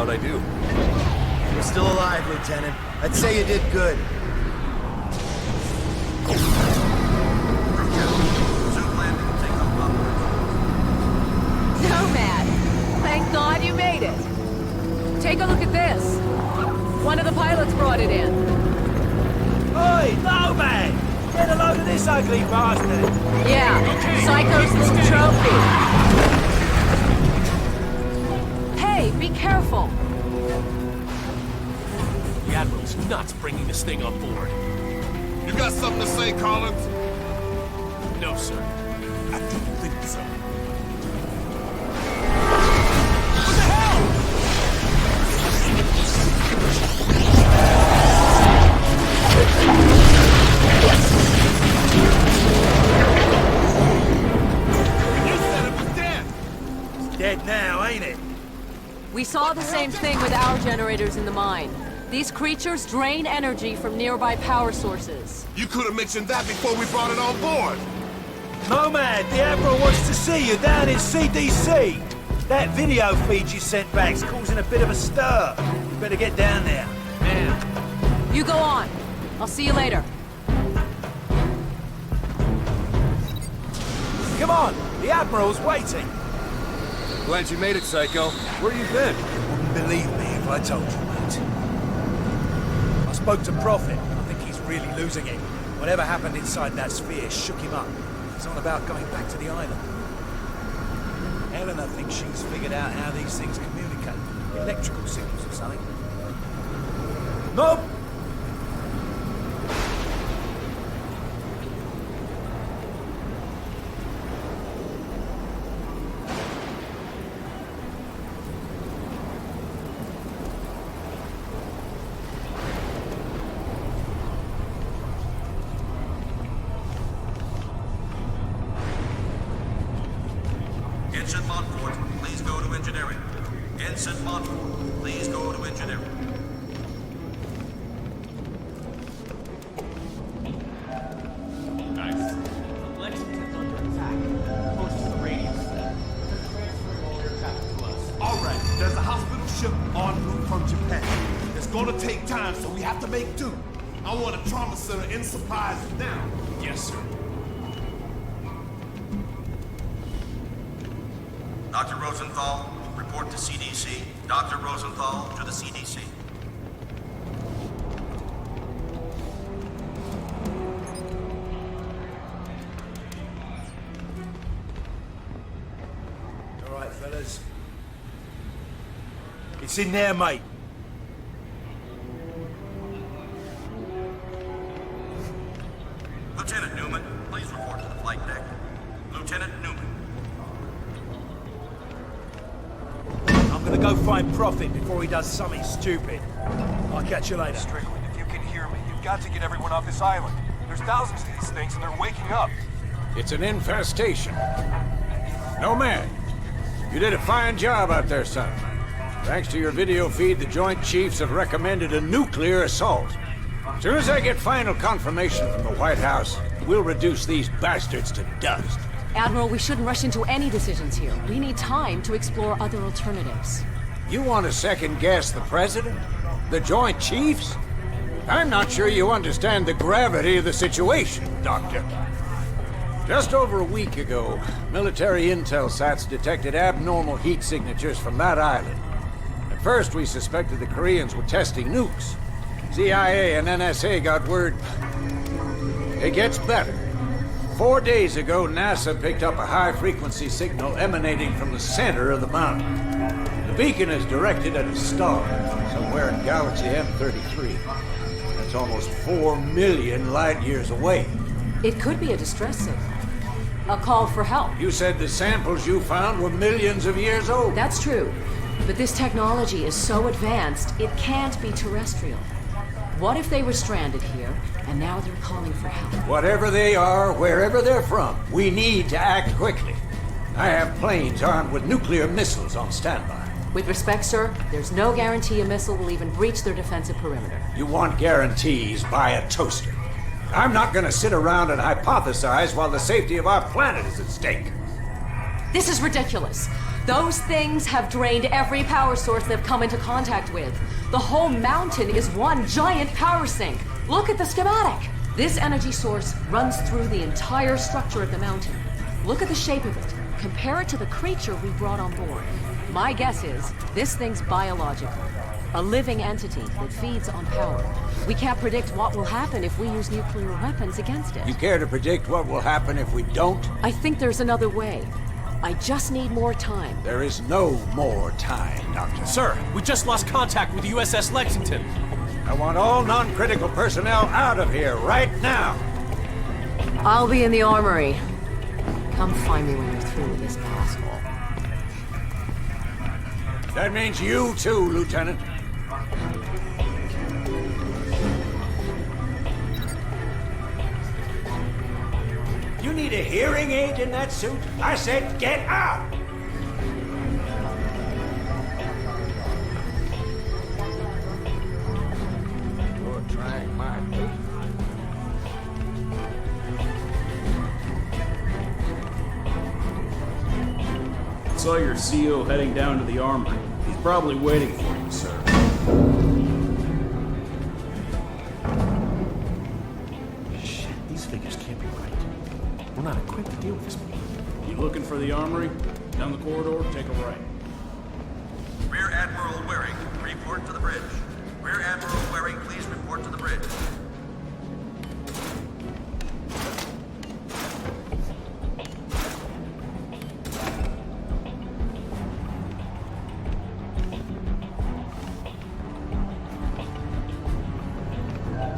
How'd I do? You're still alive, Lieutenant. I'd say you did good. Nomad! Thank God you made it! Take a look at this. One of the pilots brought it in. Oi, Nomad! Get a load of this ugly bastard! Yeah, Psycho's little trophy. Hey, be careful! The Admiral's nuts bringing this thing on board. You got something to say, Collins? No, sir. I didn't think so. What the hell? You said it was dead! It's dead now, ain't it? We saw the same thing with our generators in the mine. These creatures drain energy from nearby power sources. You could have mentioned that before we brought it on board! Nomad, the Admiral wants to see you down in CDC. That video feed you sent back's causing a bit of a stir. You better get down there. Now. You go on. I'll see you later. Come on, the Admiral's waiting. Glad you made it, Psycho. Where you been? Wouldn't believe me if I told you, mate. I spoke to Prophet. I think he's really losing it. Whatever happened inside that sphere shook him up. He's on about going back to the island. Helena thinks she's figured out how these things communicate. Electrical signals or something. Nope! Ensign Montfort, please go to engineering. Ensign Montfort, please go to engineering. Nice. Lexington's under attack. Close to the radius. Transferring all air traffic to us. Alright, there's a hospital ship en route from Japan. It's gonna take time, so we have to make do. I want a trauma center in supplies now. Yes, sir. Dr. Rosenthal, report to CDC. Dr. Rosenthal to the CDC. All right, fellas. It's in there, mate. Lieutenant Newman, please report to the flight deck. Lieutenant Newman. I'm gonna go find Prophet before he does something stupid. I'll catch you later. Strickland, if you can hear me, you've got to get everyone off this island. There's thousands of these things and they're waking up. It's an infestation. No man, you did a fine job out there, son. Thanks to your video feed, the Joint Chiefs have recommended a nuclear assault. As soon as I get final confirmation from the White House, we'll reduce these bastards to dust. Admiral, we shouldn't rush into any decisions here. We need time to explore other alternatives. You want to second-guess the President? The Joint Chiefs? I'm not sure you understand the gravity of the situation, Doctor. Just over a week ago, military intel sats detected abnormal heat signatures from that island. At first, we suspected the Koreans were testing nukes. CIA and NSA got word. It gets better. 4 days ago, NASA picked up a high-frequency signal emanating from the center of the mountain. The beacon is directed at a star, somewhere in Galaxy M33. That's almost 4 million light-years away. It could be a distress signal. A call for help. You said the samples you found were millions of years old. That's true. But this technology is so advanced, it can't be terrestrial. What if they were stranded here, and now they're calling for help? Whatever they are, wherever they're from, we need to act quickly. I have planes armed with nuclear missiles on standby. With respect, sir, there's no guarantee a missile will even breach their defensive perimeter. You want guarantees, buy a toaster. I'm not gonna sit around and hypothesize while the safety of our planet is at stake. This is ridiculous. Those things have drained every power source they've come into contact with. The whole mountain is one giant power sink. Look at the schematic. This energy source runs through the entire structure of the mountain. Look at the shape of it. Compare it to the creature we brought on board. My guess is this thing's biological. A living entity that feeds on power. We can't predict what will happen if we use nuclear weapons against it. You care to predict what will happen if we don't? I think there's another way. I just need more time. There is no more time, Doctor. Sir, we just lost contact with the USS Lexington. I want all non-critical personnel out of here right now. I'll be in the armory. Come find me when you're through with this asshole. That means you too, Lieutenant. You need a hearing aid in that suit? I said get out! You're trying my best. Saw your CO heading down to the armory. He's probably waiting for you, sir. Shit, these figures can't be right. We're not equipped to deal with this people. You looking for the armory? Down the corridor, take a right. Rear Admiral Waring, report to the bridge. Rear Admiral Waring, please report to the bridge.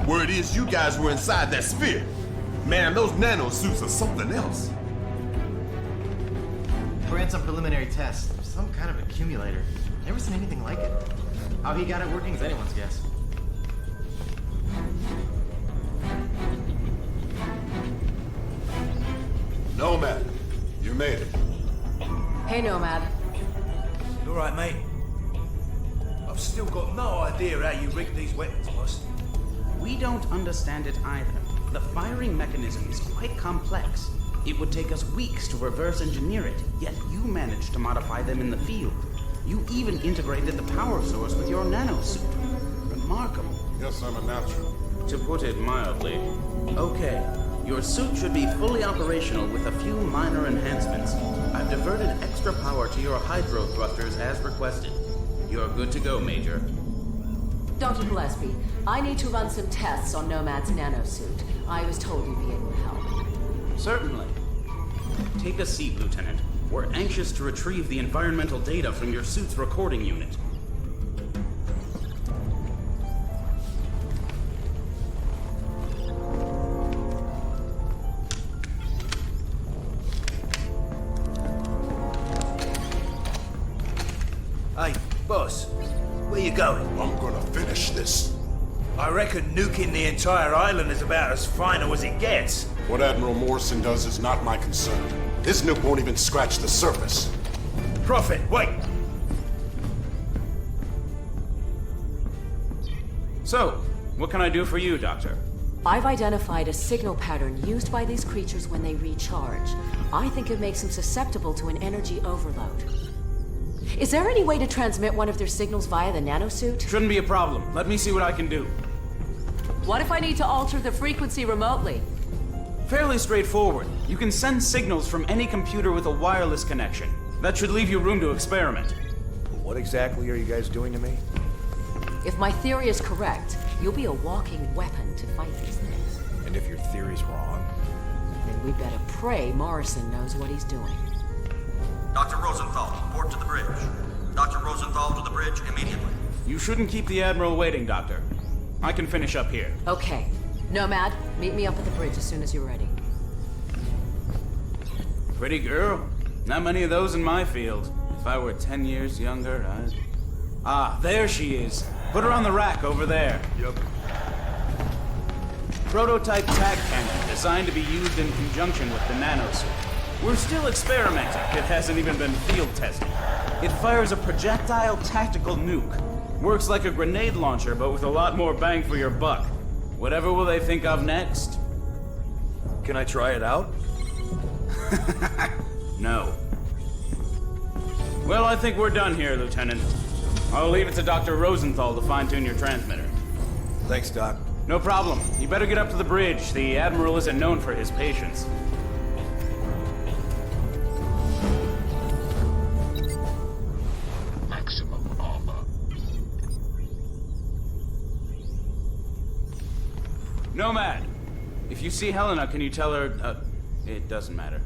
Word is you guys were inside that sphere. Man, those nano suits are something else. Ran some preliminary tests. Some kind of accumulator. Never seen anything like it. How he got it working is anyone's guess. Nomad, you made it. Hey, Nomad. You all right, mate? I've still got no idea how you rigged these weapons, boss. We don't understand it either. The firing mechanism is quite complex. It would take us weeks to reverse engineer it, yet you managed to modify them in the field. You even integrated the power source with your nanosuit. Remarkable. Yes, I'm a natural. To put it mildly. Okay, your suit should be fully operational with a few minor enhancements. I've diverted extra power to your hydro thrusters as requested. You're good to go, Major. Dr. Gillespie, I need to run some tests on Nomad's nanosuit. I was told you'd be able to help. Certainly. Take a seat, Lieutenant. We're anxious to retrieve the environmental data from your suit's recording unit. Hey, boss, where you going? I'm gonna finish this. I reckon nuking the entire island is about as final as it gets. What Admiral Morrison does is not my concern. His nuke won't even scratch the surface. Prophet, wait! So, what can I do for you, Doctor? I've identified a signal pattern used by these creatures when they recharge. I think it makes them susceptible to an energy overload. Is there any way to transmit one of their signals via the nanosuit? Shouldn't be a problem. Let me see what I can do. What if I need to alter the frequency remotely? Fairly straightforward. You can send signals from any computer with a wireless connection. That should leave you room to experiment. What exactly are you guys doing to me? If my theory is correct, you'll be a walking weapon to fight these things. And if your theory's wrong? Then we better pray Morrison knows what he's doing. Dr. Rosenthal, report to the bridge. Dr. Rosenthal to the bridge immediately. You shouldn't keep the Admiral waiting, Doctor. I can finish up here. Okay. Nomad, meet me up at the bridge as soon as you're ready. Pretty girl. Not many of those in my field. If I were 10 years younger, I'd... Ah, there she is. Put her on the rack over there. Yep. Prototype tag cannon designed to be used in conjunction with the nanosuit. We're still experimenting. It hasn't even been field tested. It fires a projectile tactical nuke. Works like a grenade launcher, but with a lot more bang for your buck. Whatever will they think of next? Can I try it out? No. Well, I think we're done here, Lieutenant. I'll leave it to Dr. Rosenthal to fine-tune your transmitter. Thanks, Doc. No problem. You better get up to the bridge. The Admiral isn't known for his patience. Maximum armor. Nomad! If you see Helena, can you tell her... it doesn't matter.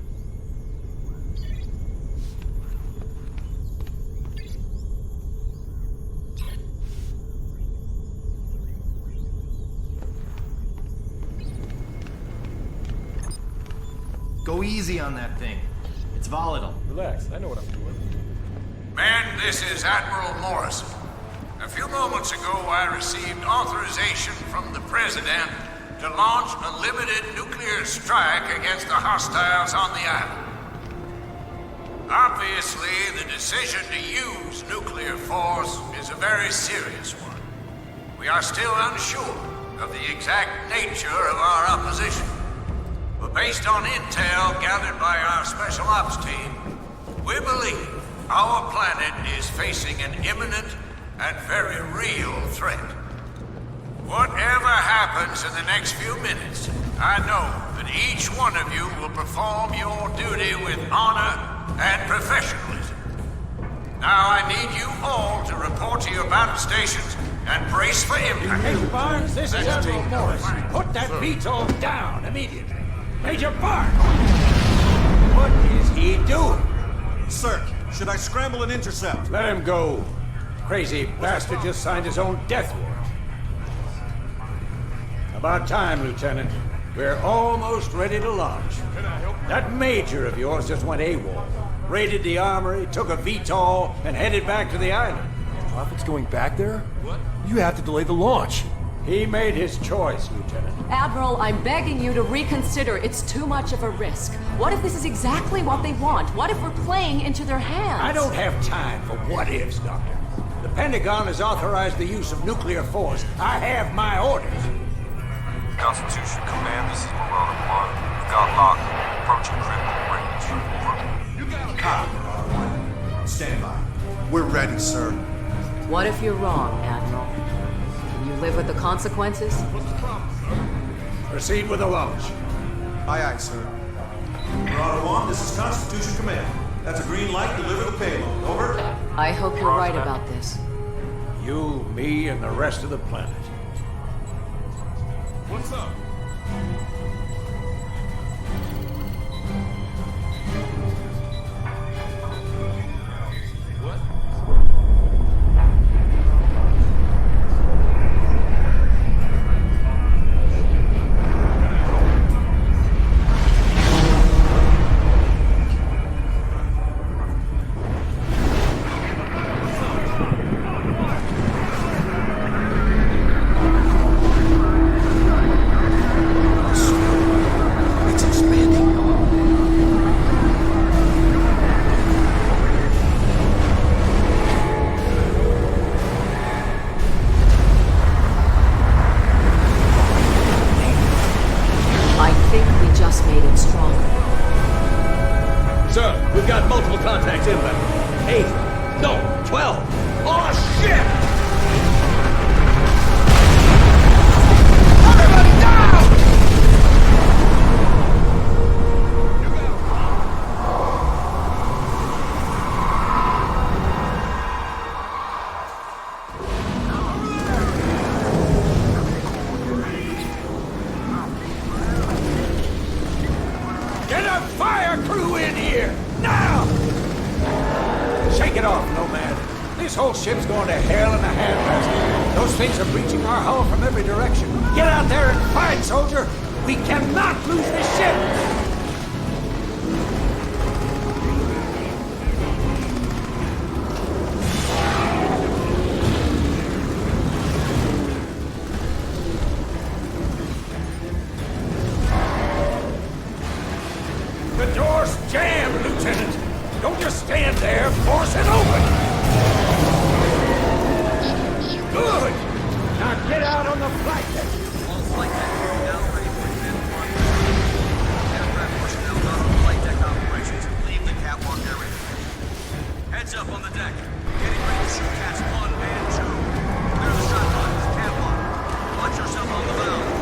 Go easy on that thing. It's volatile. Relax, I know what I'm doing. Man, this is Admiral Morrison. A few moments ago, I received authorization from the President to launch a limited nuclear strike against the hostiles on the island. Obviously, the decision to use nuclear force is a very serious one. We are still unsure of the exact nature of our opposition. But based on intel gathered by our Special Ops team, we believe our planet is facing an imminent and very real threat. Whatever happens in the next few minutes, I know that each one of you will perform your duty with honor and professionalism. Now I need you all to report to your battle stations and brace for impact. Major Barnes, this is Admiral Morrison. Put that VTOL down immediately. Major Barnes! What is he doing? Sir, should I scramble and intercept? Let him go. Crazy bastard just signed his own death warrant. About time, Lieutenant. We're almost ready to launch. That major of yours just went AWOL. Raided the armory, took a VTOL, and headed back to the island. Prophet's going back there? What? You have to delay the launch. He made his choice, Lieutenant. Admiral, I'm begging you to reconsider. It's too much of a risk. What if this is exactly what they want? What if we're playing into their hands? I don't have time for what-ifs, Doctor. The Pentagon has authorized the use of nuclear force. I have my orders. Constitution Command, this is Marauder 1. We've got locked. Approaching critical range. Over. Copy. Stand by. We're ready, sir. What if you're wrong, Admiral? Can you live with the consequences? Proceed with the launch. Aye, aye, sir. Marauder 1, this is Constitution Command. That's a green light. Deliver the payload. Over. I hope you're right about this. You, me, and the rest of the planet. What's up? Ship's going to hell in a handbasket. Those things are breaching our hull from every direction. Get out there and fight, soldier! We cannot lose this ship! The door's jammed, Lieutenant! Don't just stand there, force it open! Good! Now get out on the flight deck! All flight deck personnel ready for Advanced 1. Aircraft personnel not on flight deck operations. Leave the catwalk area. Heads up on the deck. Getting ready to shoot cats 1 and 2. Clear the shot lines. Camp lock. Watch yourself on the bow.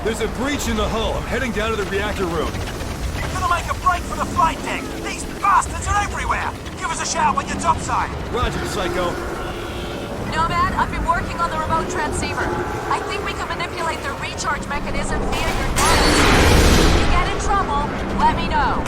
There's a breach in the hull. I'm heading down to the reactor room. Gonna make a break for the flight deck. These bastards are everywhere. Give us a shout when you're topside. Roger, Psycho. Nomad, I've been working on the remote transceiver. I think we can manipulate the recharge mechanism via your nose. If you get in trouble, let me know.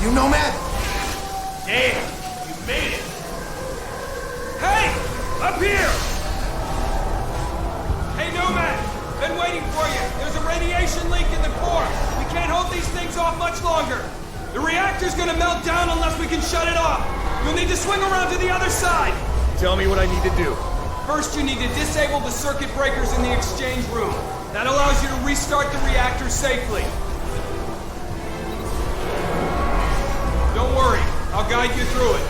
You Nomad? Damn, you made it. Hey! Up here! Hey, Nomad! Been waiting for you. There's a radiation leak in the core. We can't hold these things off much longer. The reactor's gonna melt down unless we can shut it off. You'll need to swing around to the other side. Tell me what I need to do. First, you need to disable the circuit breakers in the exchange room. That allows you to restart the reactor safely. Don't worry, I'll guide you through it.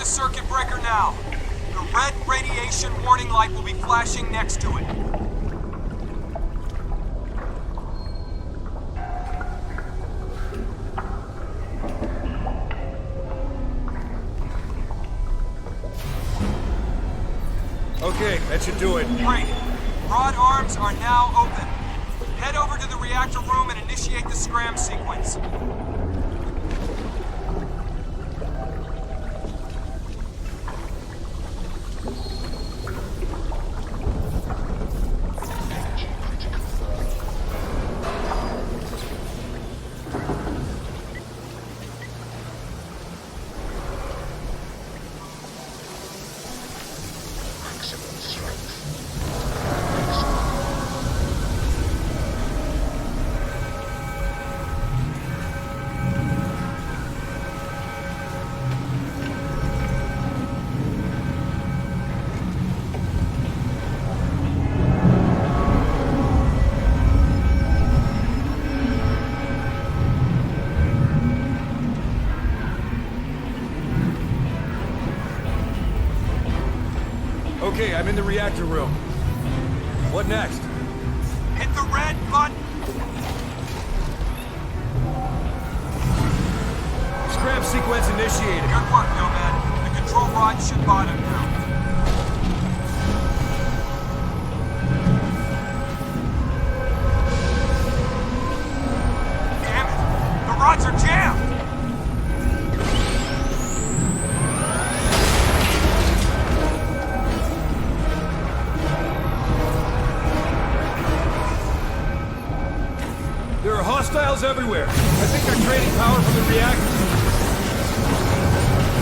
Circuit breaker now. The red radiation warning light will be flashing next to it. Okay, that should do it. Great. Rod arms are now open. Head over to the reactor room and initiate the scram sequence. Okay, I'm in the reactor room. What next? Hit the red button. Scram sequence initiated. Good work, Nomad. The control rod should bottom now. Damn it! The rods are jammed! There are hostiles everywhere. I think they're draining power from the reactor.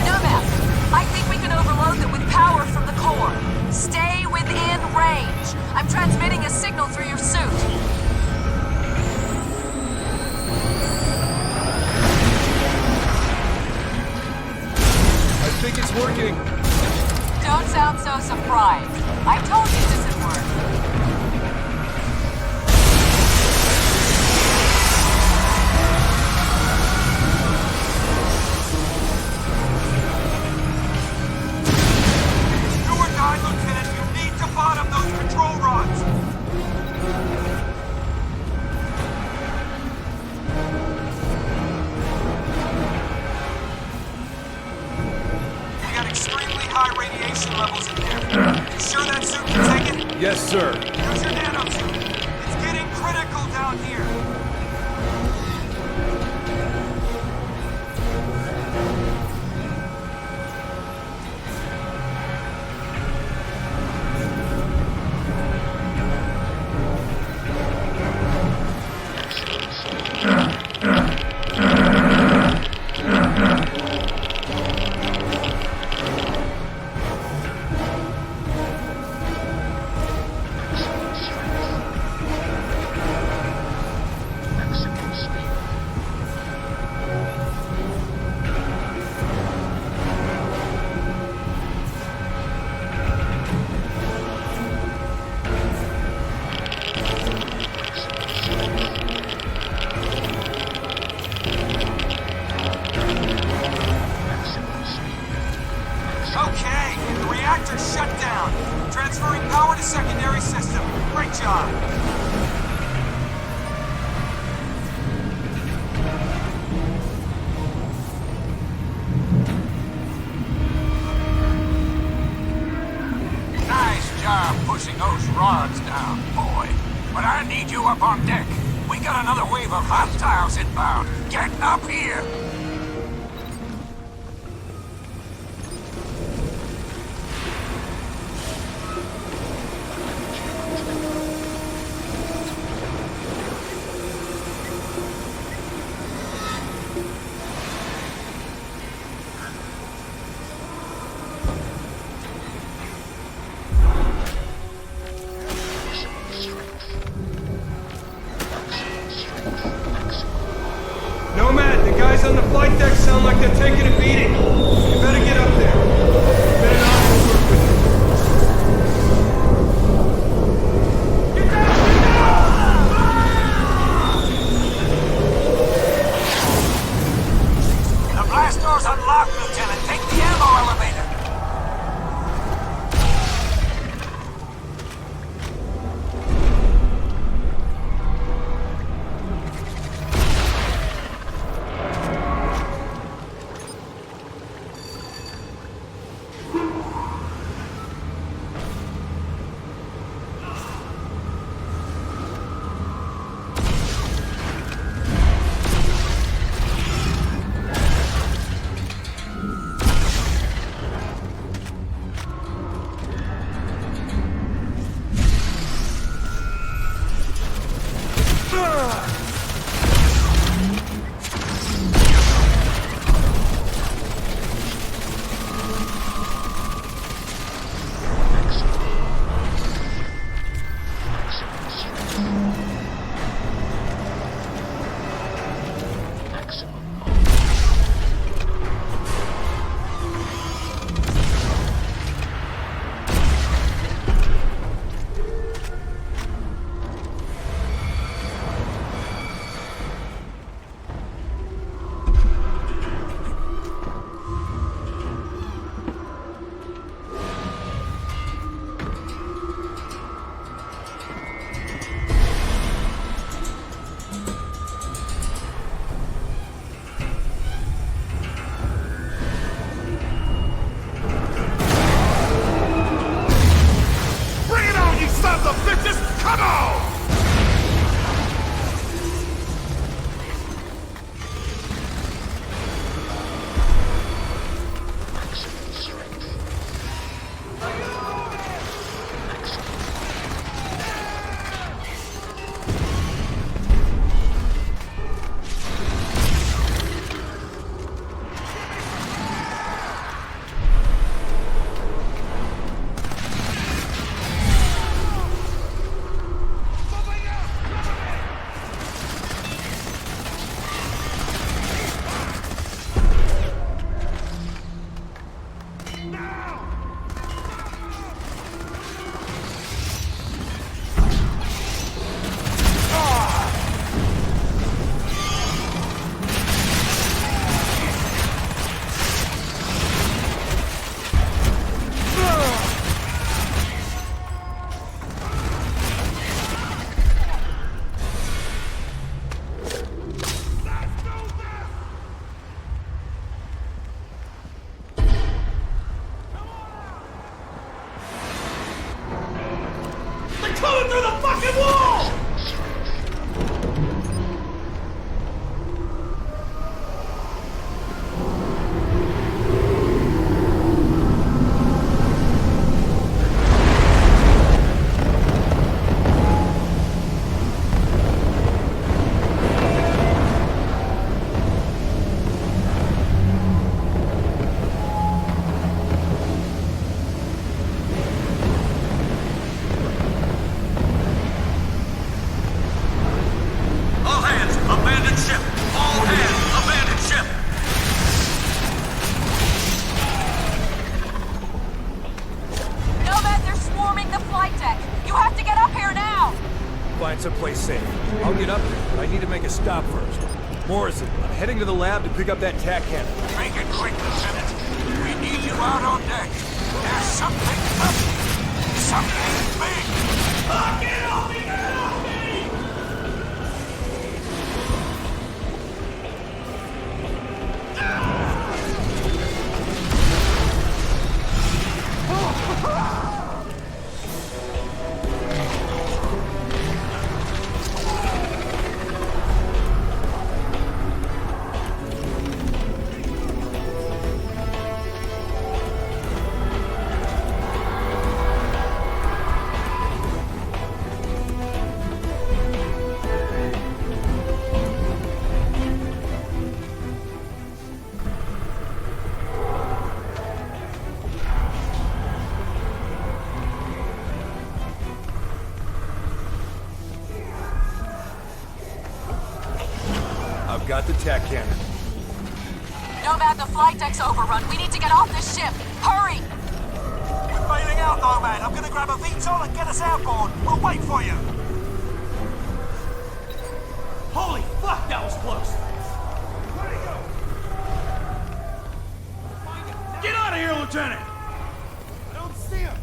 Nomad, I think we can overload them with power from the core. Stay within range. I'm transmitting a signal through your suit. I think it's working. Don't sound so surprised. I told you this would work. Lieutenant, you need to bottom those control rods! We got extremely high radiation levels in there. You sure that suit can take it? Yes, sir. Use your nanosuit. It's getting critical down here. Shut down. Transferring power to secondary system. Great job. pushing those rods down, boy. But I need you up on deck. We got another wave of hostiles inbound. Get up here! Nomad, the guys on the flight deck sound like they're taking a beating. You better get up there. You better not have to work with them. Get down! The blast door's unlocked, Lieutenant. Take the ammo elevator. Coming through the fucking wall! Find someplace safe. I'll get up there, but I need to make a stop first. Morrison, I'm heading to the lab to pick up that tac cannon. Make it quick, Lieutenant. We need you out on deck. There's something up. Something big. Get off me! Get off me! got the tack cannon. Nomad, the flight deck's overrun. We need to get off this ship. Hurry! We're bailing out, Nomad. I'm gonna grab a VTOL and get us outboard. We'll wait for you. Holy fuck, that was close! Where'd he go? Get out of here, Lieutenant! I don't see him.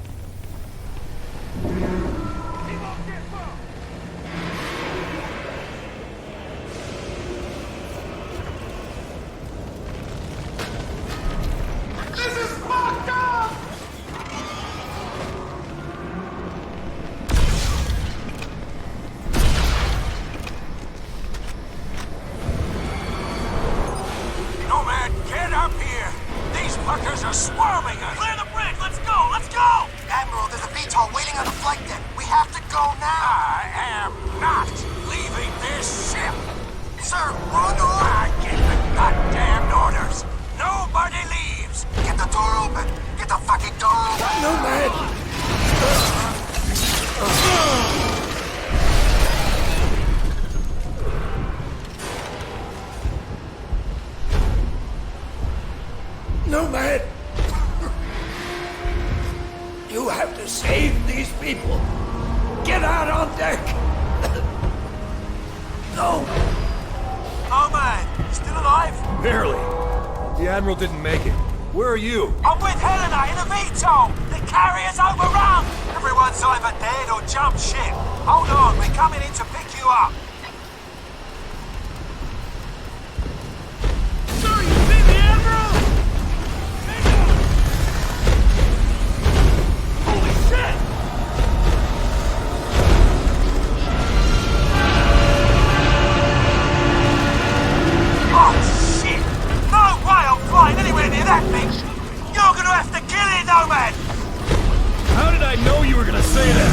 This is fucked up! Nomad, get up here! These fuckers are swarming us! Clear the bridge! Let's go! Let's go! Admiral, there's a VTOL waiting on the flight deck. We have to go now. I am not leaving this ship! Sir, run or... I get the goddamn orders! Nobody leaves! Get the door open. Get the fucking door open. Nomad! Nomad! You have to save these people! Get out on deck! No! Nomad, still alive? Barely. The Admiral didn't make it. Where are you? I'm with Helena in a VTOL! The carrier's overrun! Everyone's either dead or jumped ship. Hold on, we're coming in to pick you up. Sir, you see the Admiral? Holy shit! Oh shit! No way I'm flying anywhere near that thing! You're gonna have to kill it, Nomad! How did I know you were gonna say that?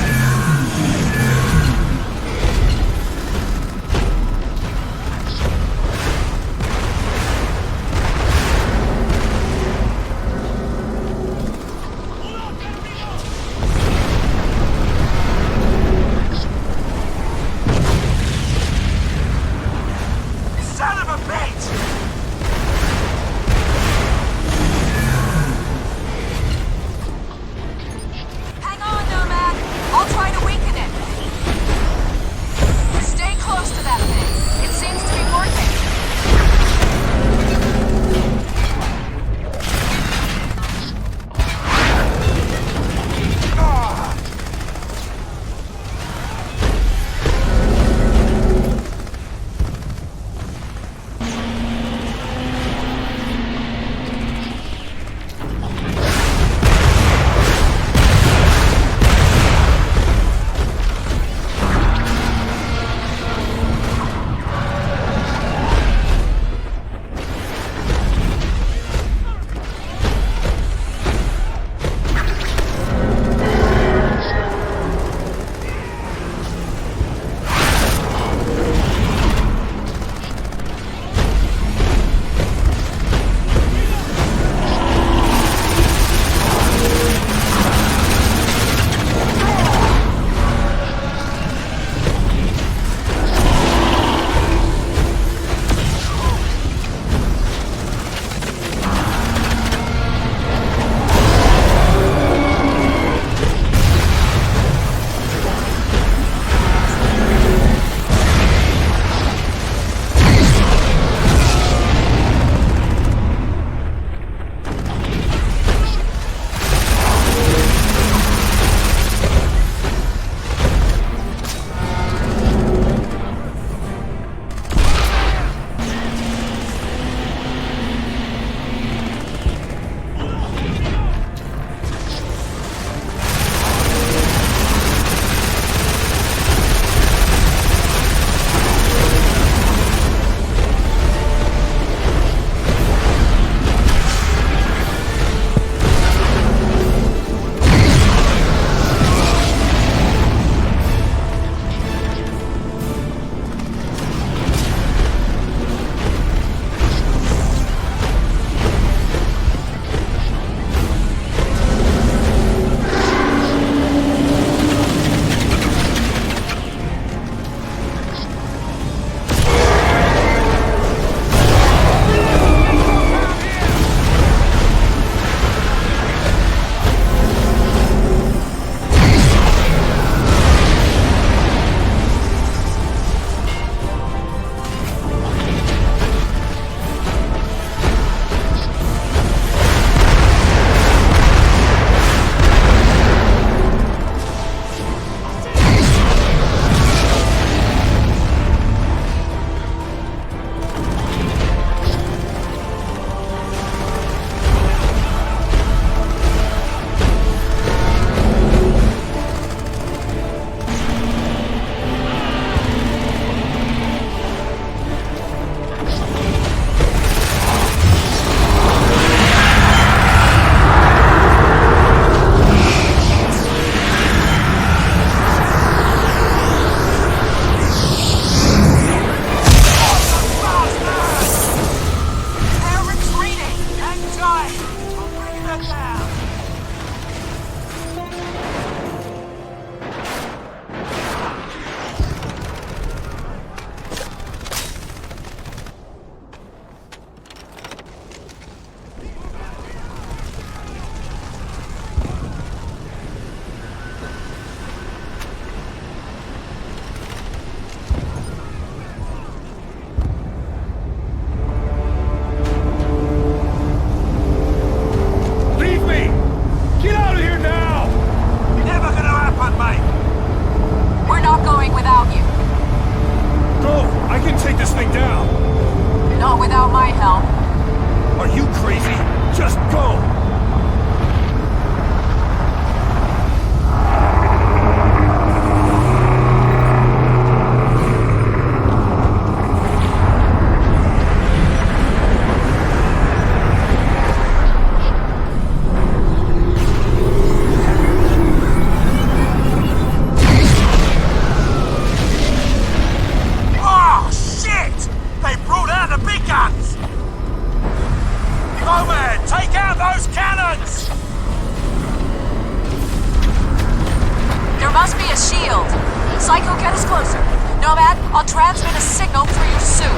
Nomad, I'll transmit a signal through your suit.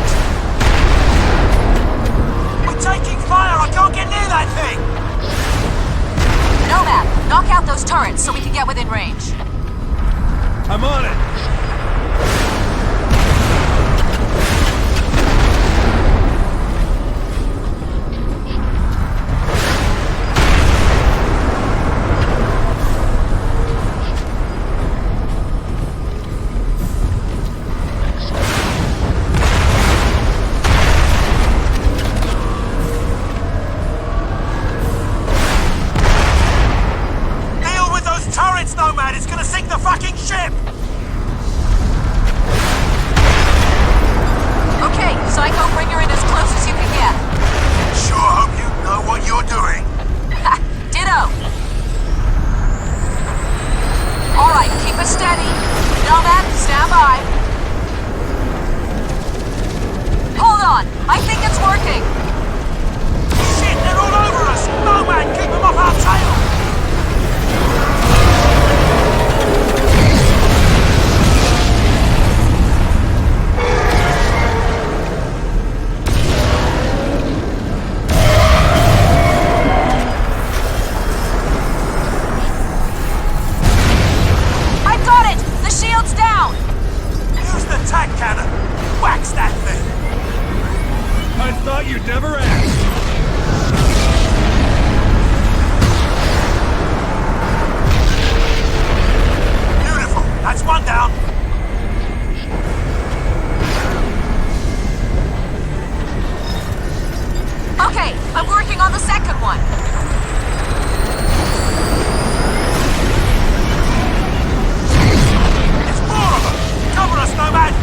We're taking fire! I can't get near that thing! Nomad, knock out those turrets so we can get within range. I'm on it! Nomad, it's gonna sink the fucking ship! Okay, Psycho, bring her in as close as you can get. Sure hope you know what you're doing. Ditto! Alright, keep it steady. Nomad, stand by. Hold on, I think it's working. Shit, they're all over us! Nomad, keep them off our tail! You'd never ask! Beautiful! That's one down! Okay, I'm working on the second one. It's more of them! Cover us, Nomad!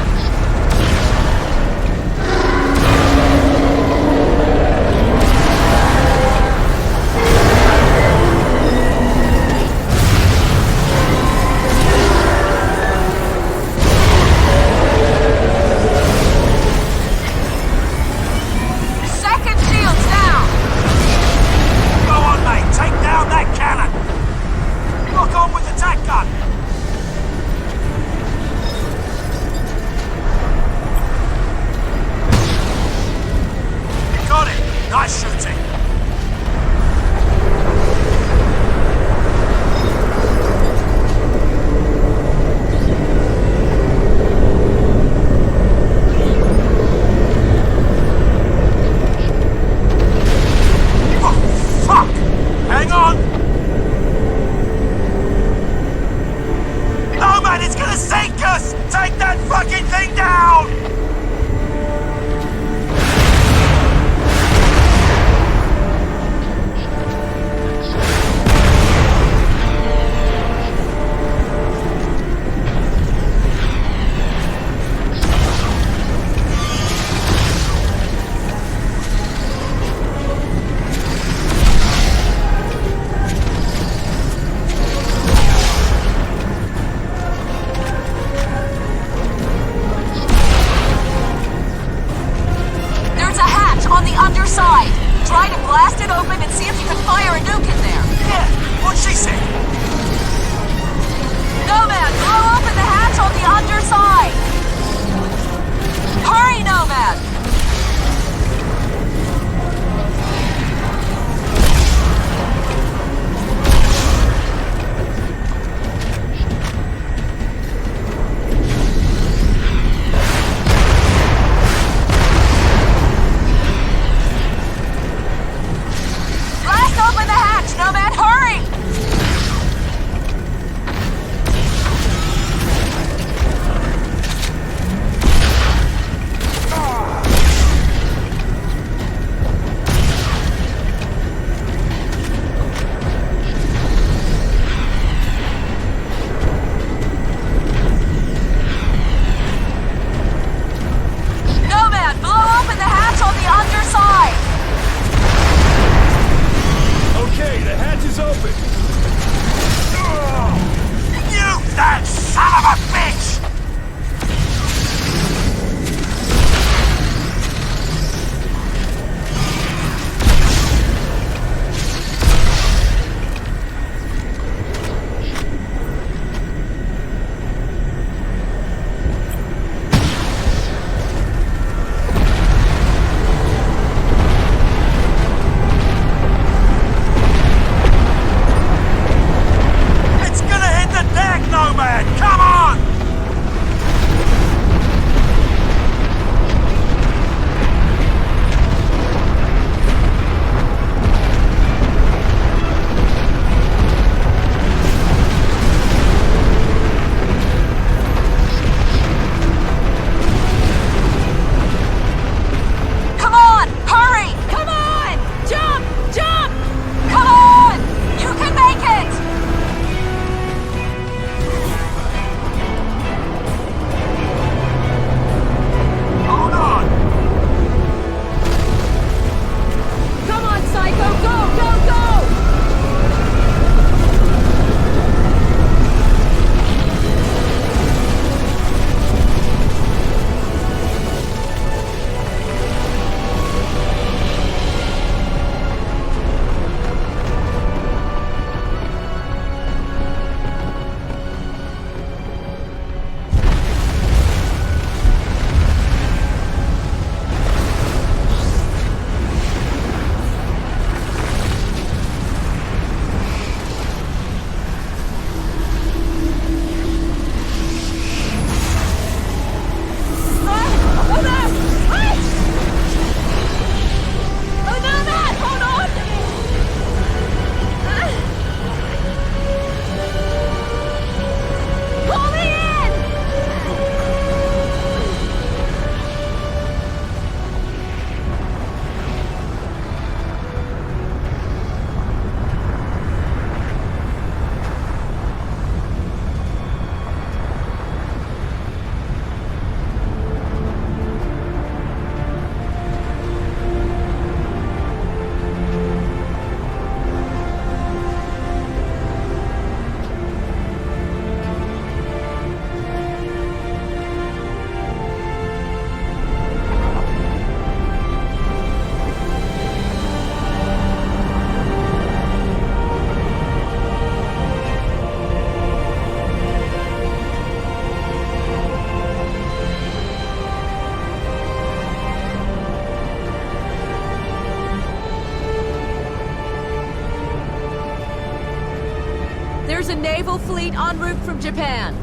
There's a naval fleet en route from Japan.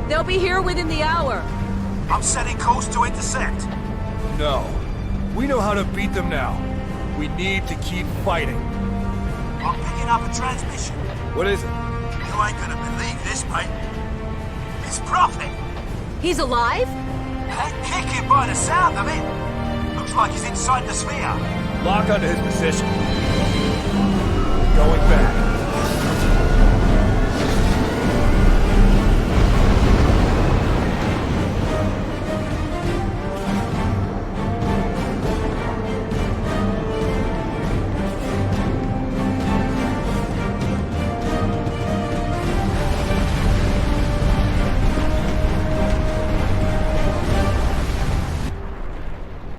They'll be here within the hour. I'm setting course to intercept. No. We know how to beat them now. We need to keep fighting. I'm picking up a transmission. What is it? You ain't gonna believe this, mate. It's Prophet. He's alive? Kicking by the sound of it. Looks like he's inside the sphere. Lock onto his position. Going back.